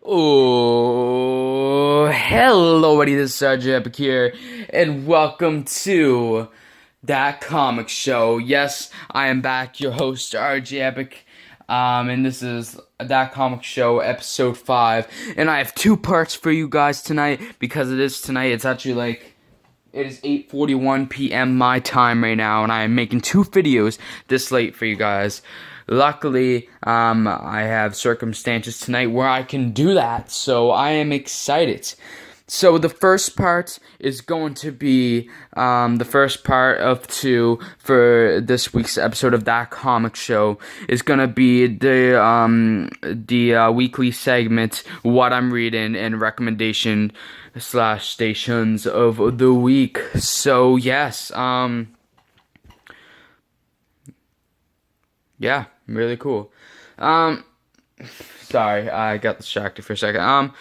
Oh, hello, buddy. This is RJ Epic here, and welcome to That Comic Show. Yes, I am back, your host, RJ Epic, and this is That Comic Show, episode 5. And I have two parts for you guys tonight because it is tonight. It's actually it is 8:41 p.m. my time right now, and I am making two videos this late for you guys. Luckily, I have circumstances tonight where I can do that, so I am excited. So the first part is going to be the first part of 2 for this week's episode of That Comic Show is going to be the weekly segment, what I'm reading, and recommendation / stations of the week. So yes, yeah, really cool. Sorry, I got distracted for a second.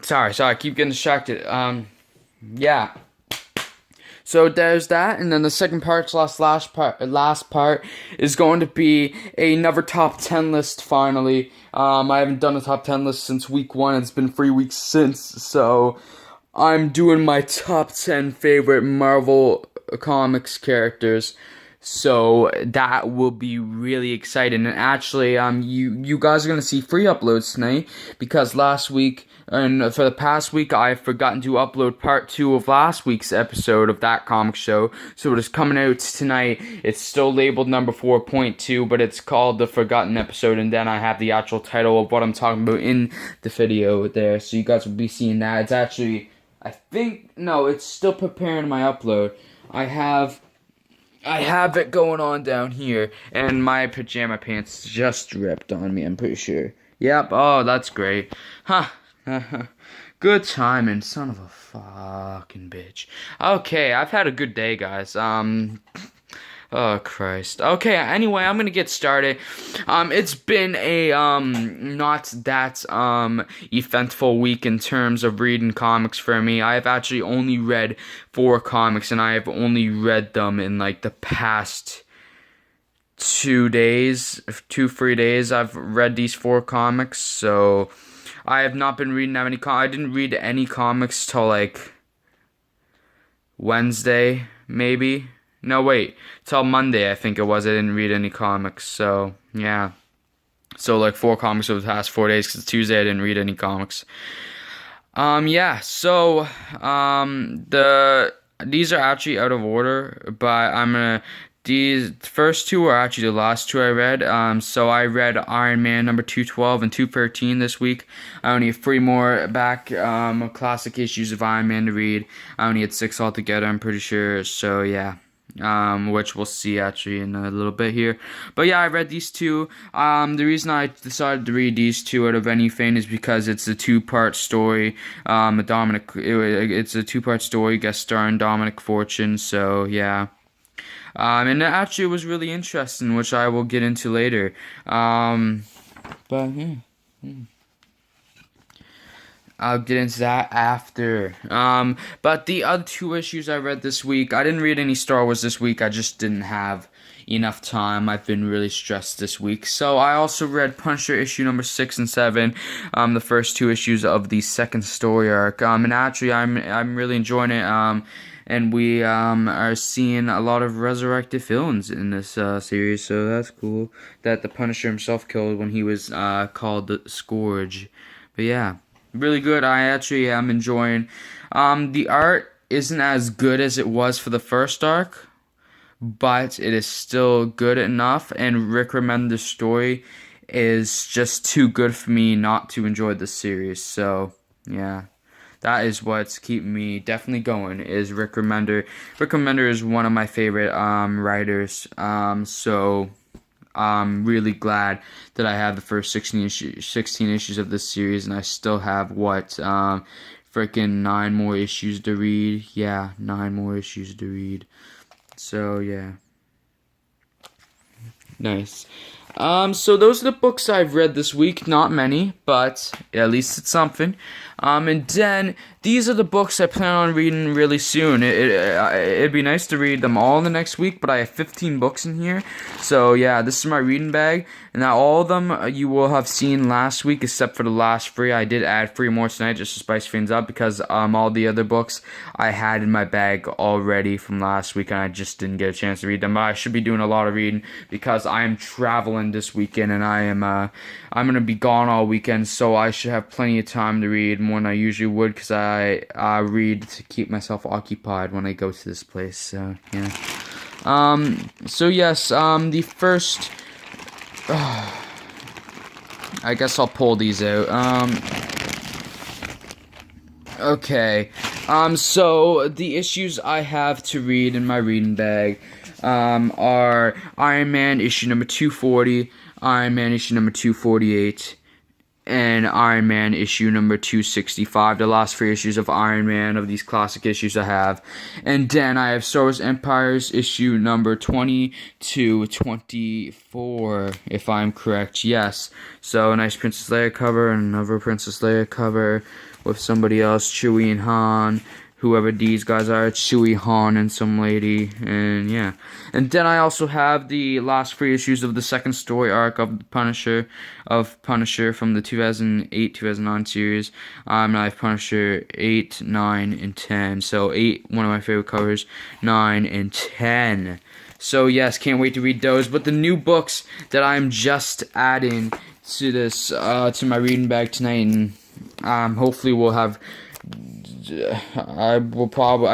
Sorry, I keep getting distracted. Yeah. So there's that, and then the second part, last part is going to be another top 10 list. Finally, I haven't done a top 10 list since week 1. It's been 3 weeks since, so I'm doing my top 10 favorite Marvel Comics characters. So that will be really exciting. And actually, you guys are gonna see free uploads tonight because last week and for the past week I've forgotten to upload part 2 of last week's episode of That Comic Show. So it is coming out tonight. It's still labeled number 4.2, but it's called the Forgotten Episode, and then I have the actual title of what I'm talking about in the video there. So you guys will be seeing that. It's actually, it's still preparing my upload. I have it going on down here, and my pajama pants just ripped on me, I'm pretty sure. Yep, oh, that's great. Huh. Good timing, son of a fucking bitch. Okay, I've had a good day, guys. Oh, Christ. Okay, anyway, I'm gonna get started. It's been a, not that, eventful week in terms of reading comics for me. I have actually only read 4 comics, and I have only read them in, the past 2 days, 2-3 days. I've read these 4 comics, so I have not been reading that many I didn't read any comics till, Wednesday, maybe? No, wait. Till Monday, I think it was. I didn't read any comics, so, yeah. So, 4 comics over the past 4 days, because Tuesday I didn't read any comics. Yeah, so, these are actually out of order, but these first 2 are actually the last 2 I read. So I read Iron Man number 212 and 213 this week. I only have 3 more back, classic issues of Iron Man to read. I only had 6 altogether, I'm pretty sure, so, yeah. Which we'll see actually in a little bit here. But yeah, I read these 2. The reason I decided to read these 2 out of anything is because it's a 2-part story. It's a 2-part story, guest starring Dominic Fortune. So yeah. And it actually was really interesting, which I will get into later. But yeah. I'll get into that after. But the other 2 issues I read this week, I didn't read any Star Wars this week. I just didn't have enough time. I've been really stressed this week. So I also read Punisher issue number 6 and 7, the first 2 issues of the second story arc. And actually, I'm really enjoying it. And we are seeing a lot of resurrected villains in this series, so that's cool. That the Punisher himself killed when he was called the Scourge. But yeah. Really good. I actually am enjoying. The art isn't as good as it was for the first arc, but it is still good enough. And Rick Remender's story is just too good for me not to enjoy the series. So yeah, that is what's keeping me definitely going. Is Rick Remender. Rick Remender is one of my favorite writers. So. I'm really glad that I have the first 16 issues of this series, and I still have, freaking 9 more issues to read. Yeah, 9 more issues to read. So, yeah. Nice. So those are the books I've read this week. Not many, but at least it's something. And then these are the books I plan on reading really soon. It'd be nice to read them all in the next week, but I have 15 books in here. So yeah, this is my reading bag. And now all of them you will have seen last week, except for the last 3. I did add 3 more tonight just to spice things up because all the other books I had in my bag already from last week, and I just didn't get a chance to read them. But I should be doing a lot of reading because I am traveling this weekend, and I'm gonna be gone all weekend, so I should have plenty of time to read more than I usually would because I read to keep myself occupied when I go to this place. So yeah. So yes. The first. I guess I'll pull these out. Okay. So the issues I have to read in my reading bag are Iron Man issue number 240, Iron Man issue number 248, and Iron Man issue number 265, the last 3 issues of Iron Man, of these classic issues I have. And then I have Star Wars Empires issue number 20 to 24, if I'm correct, yes. So a nice Princess Leia cover, and another Princess Leia cover with somebody else, Chewie and Han. Whoever these guys are, Chewie, Han, and some lady, and yeah. And then I also have the last 3 issues of the second story arc of Punisher from the 2008-2009 series. And I have Punisher 8, 9, and 10. So 8, one of my favorite covers, 9, and 10. So yes, can't wait to read those. But the new books that I'm just adding to this, to my reading bag tonight, and hopefully we'll have. I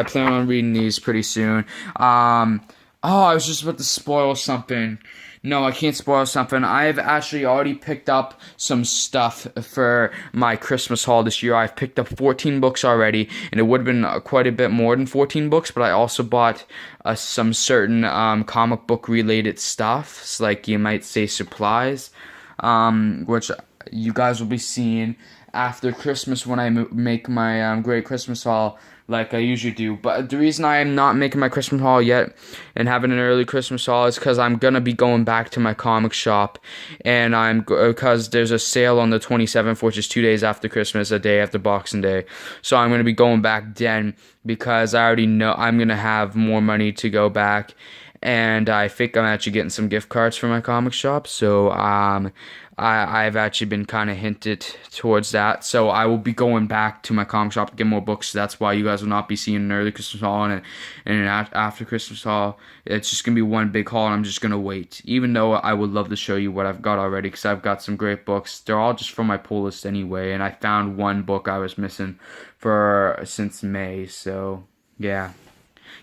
plan on reading these pretty soon. I was just about to spoil something. No, I can't spoil something. I've actually already picked up some stuff for my Christmas haul this year. I've picked up 14 books already, and it would have been quite a bit more than 14 books, but I also bought some certain comic book related stuff, like you might say supplies, which you guys will be seeing after Christmas when I make my great Christmas haul like I usually do. But the reason I am not making my Christmas haul yet and having an early Christmas haul is because I'm gonna be going back to my comic shop, and because there's a sale on the 27th, which is 2 days after Christmas, a day after Boxing Day. So I'm gonna be going back then because I already know I'm gonna have more money to go back. And I think I'm actually getting some gift cards for my comic shop, so I've actually been kind of hinted towards that. So I will be going back to my comic shop to get more books. So that's why you guys will not be seeing an early Christmas haul and an after Christmas haul. It's just going to be one big haul, and I'm just going to wait. Even though I would love to show you what I've got already, because I've got some great books. They're all just from my pull list anyway, and I found one book I was missing since May, so yeah.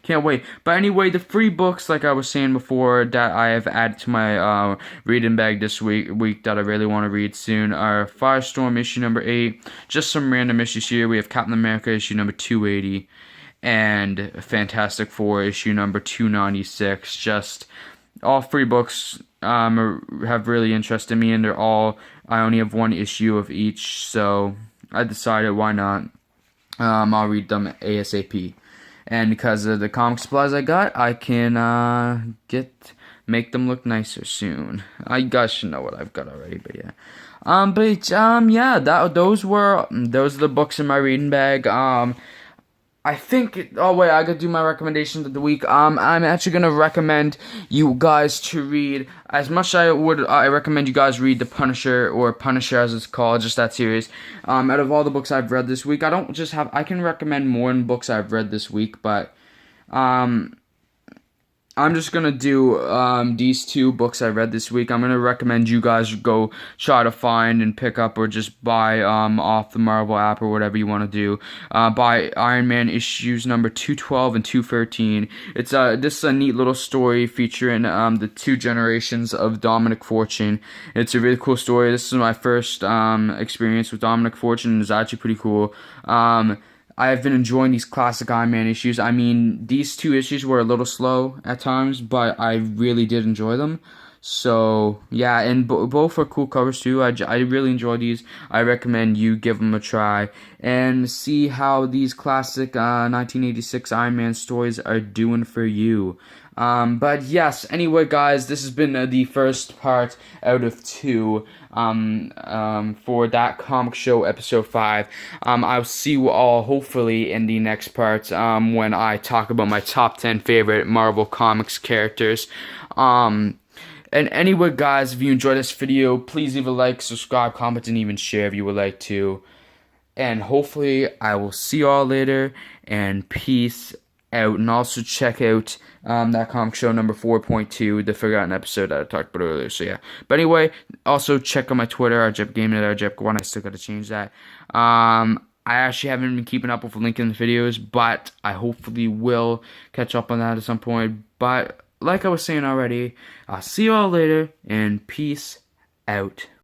Can't wait. But anyway, the free books, like I was saying before, that I have added to my reading bag this week that I really want to read soon are Firestorm issue number 8, just some random issues here. We have Captain America issue number 280, and Fantastic Four issue number 296. Just all free books have really interested me, and I only have 1 issue of each, so I decided why not. I'll read them ASAP. And because of the comic supplies I got, I can make them look nicer soon. You guys should know what I've got already, but yeah. Those are the books in my reading bag. I think. Oh wait, I gotta do my recommendations of the week. I'm actually gonna recommend you guys to read as much as I recommend you guys read The Punisher, or Punisher as it's called, just that series. Out of all the books I've read this week, I can recommend more than books I've read this week, but I'm just gonna do these 2 books I read this week. I'm gonna recommend you guys go try to find and pick up or just buy off the Marvel app or whatever you want to do. Buy Iron Man issues number 212 and 213. This is a neat little story featuring the 2 generations of Dominic Fortune. It's a really cool story. This is my first experience with Dominic Fortune, and it's actually pretty cool. I have been enjoying these classic Iron Man issues. I mean, these 2 issues were a little slow at times, but I really did enjoy them. So, yeah, and both are cool covers too. I really enjoy these. I recommend you give them a try and see how these classic 1986 Iron Man stories are doing for you. But yes, anyway, guys, this has been the first part out of 2 for That Comic Show episode 5. I'll see you all hopefully in the next part when I talk about my top 10 favorite Marvel Comics characters. And anyway, guys, if you enjoyed this video, please leave a like, subscribe, comment, and even share if you would like to. And hopefully I will see you all later, and peace out. And also check out That Comic Show number 4.2, the Forgotten episode that I talked about earlier. So yeah. But anyway, also check out my Twitter, RJepGaming, RJep1. I still gotta change that. I actually haven't been keeping up with linking the videos, but I hopefully will catch up on that at some point. But like I was saying already, I'll see you all later, and peace out.